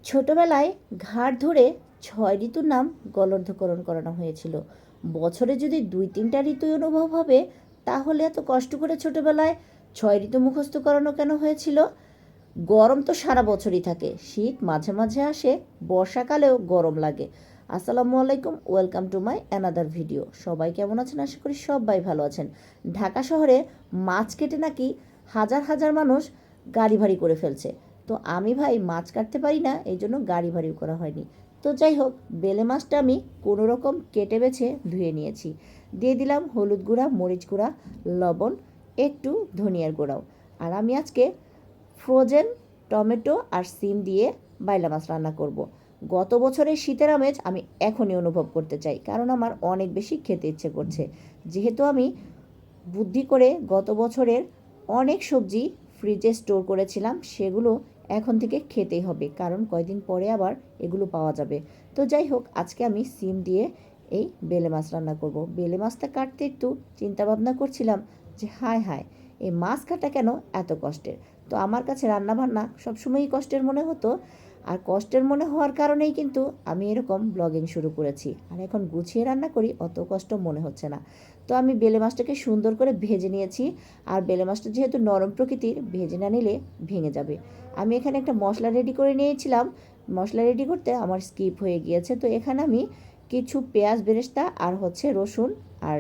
ছোটবেলায় ঘাড় ধরে ৬ ঋতুর নাম গলর্ধকরণ করানো হয়েছিল। বছরে যদি ২-৩টা ঋতুই অনুভব হবে, তাহলে এত কষ্ট করে ছোটবেলায় ৬ ঋতু মুখস্থ করানো কেন হয়েছিল? গরম তো সারা বছরই থাকে, শীত মাঝে মাঝে আসে, বর্ষাকালেও গরম লাগে। আসসালামু আলাইকুম, welcome to my another video. সবাই কেমন আছেন? আশা করি সবাই ভালো আছেন। ঢাকা শহরে মাছ কেটে নাকি হাজার হাজার মানুষ গাড়ি ভাড়ি করে ফেলছে। তো আমি ভাই মাছ কাটতে পারি না, এই জন্য গাড়ি ভাড়িও করা হয়নি। তো যাই হোক, বেলে মাছটা আমি কোনো রকম কেটে বেছে ধুয়ে নিয়েছি। দিয়ে দিলাম হলুদ গুঁড়া, মরিচ গুঁড়া, লবণ, একটু ধনিয়ার গুঁড়াও। আর আমি আজকে ফ্রোজেন টমেটো আর সিম দিয়ে বাইলা মাছ রান্না করব। গত বছরের শীতের আমেজ আমি এখনই অনুভব করতে চাই, কারণ আমার অনেক বেশি খেতে ইচ্ছে করছে। যেহেতু আমি বুদ্ধি করে গত বছরের অনেক সবজি ফ্রিজে স্টোর করেছিলাম, সেগুলো এখন থেকে খেতেই হবে, কারণ কয়দিন পরে আবার এগুলো পাওয়া যাবে। তো যাই হোক, আজকে আমি সিম দিয়ে এই বেলে মাছ রান্না করব। বেলে মাছটা কাটতে একটু চিন্তাভাবনা করছিলাম যে হায় হায়, এই মাছ কাটা কেন এত কষ্টের। তো আমার কাছে রান্নাবান্না সবসময়ই কষ্টের মনে হতো, আর কষ্টের মনে হওয়ার কারণেই কিন্তু আমি এরকম ব্লগিং শুরু করেছি। আর এখন গুছিয়ে রান্না করি, অত কষ্ট মনে হচ্ছে না। তো আমি বেলে মাছটাকে সুন্দর করে ভেজে নিয়েছি। আর বেলে মাছটা যেহেতু নরম প্রকৃতির, ভেজে না নিলে ভেঙে যাবে। আমি এখানে একটা মশলা রেডি করে নিয়েছিলাম। মশলা রেডি করতে আমার স্কিপ হয়ে গিয়েছে। তো এখানে আমি কিছু পেঁয়াজ বেরেস্তা আর রসুন আর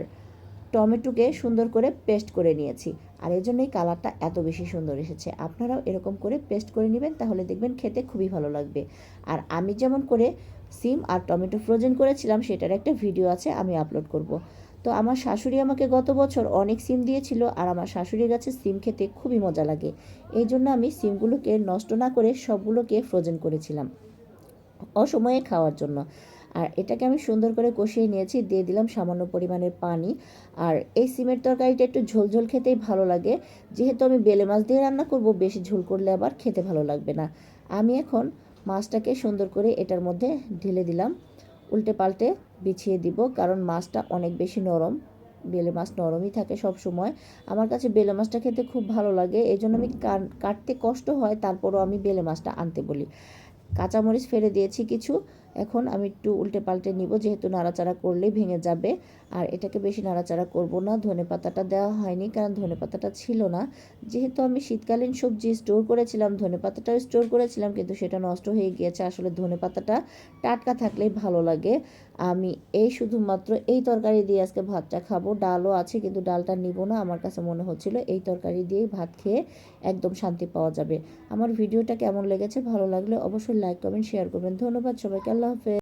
টমেটোকে সুন্দর করে পেস্ট করে নিয়েছি। আর এই জন্যই কালারটা এত বেশি সুন্দর এসেছে। আপনারাও এরকম করে পেস্ট করে নেবেন, তাহলে দেখবেন খেতে খুবই ভালো লাগবে। আর আমি যেমন করে সিম আর টমেটো ফ্রোজেন করেছিলাম, সেটার একটা ভিডিও আছে, আমি আপলোড করব। তো আমার শাশুড়ি আমাকে গত বছর অনেক সিম দিয়েছিল, আর আমার শাশুড়ির কাছে সিম খেতে খুবই মজা লাগে। এই জন্য আমি সিমগুলোকে নষ্ট না করে সবগুলোকে ফ্রোজেন করেছিলাম অসময়ে খাওয়ার জন্য। আর এটাকে আমি সুন্দর করে কষিয়ে নিয়েছি, দিয়ে দিলাম সামান্য পরিমাণের পানি। আর এই সিমের তরকারিটা একটু ঝোলঝোল খেতেই ভালো লাগে। যেহেতু আমি বেলে মাছ দিয়ে রান্না করব, বেশি ঝোল করলে আবার খেতে ভালো লাগবে না। আমি এখন মাছটাকে সুন্দর করে এটার মধ্যে ঢেলে দিলাম, উল্টে পাল্টে বিছিয়ে দিব, কারণ মাছটা অনেক বেশি নরম। বেলে মাছ নরমই থাকে সব সময়। আমার কাছে বেলে মাছটা খেতে খুব ভালো লাগে, এই জন্য আমি কাটতে কষ্ট হয়, তারপরও আমি বেলে মাছটা আনতে বলি। কাঁচামরিচ ফেলে দিয়েছি কিছু। এখন আমি একটু উল্টে পাল্টে নিব, যেহেতু নাড়াচাড়া করলেই ভেঙে যাবে। আর এটাকে বেশি নাড়াচাড়া করব না। ধনেপাতাটা দেওয়া হয়নি, কারণ ধনেপাতাটা ছিল না। যেহেতু আমি শীতকালীন সবজি স্টোর করেছিলাম, ধনেপাতাটাও স্টোর করেছিলাম, কিন্তু সেটা নষ্ট হয়ে গিয়েছে। আসলে ধনেপাতাটা টাটকা থাকলেই ভালো লাগে। আমি শুধুমাত্র এই তরকারি দিয়ে আজকে ভাতটা খাবো। ডালও আছে, কিন্তু ডালটা নিব না। আমার কাছে মনে হচ্ছিল এই তরকারি দিয়েই ভাত খেয়ে একদম শান্তি পাওয়া যাবে। আমার ভিডিওটা কেমন লেগেছে? ভালো লাগলে অবশ্যই লাইক, কমেন্ট, শেয়ার করবেন। ধন্যবাদ সবাইকে। আল্লাহ হাফেজ।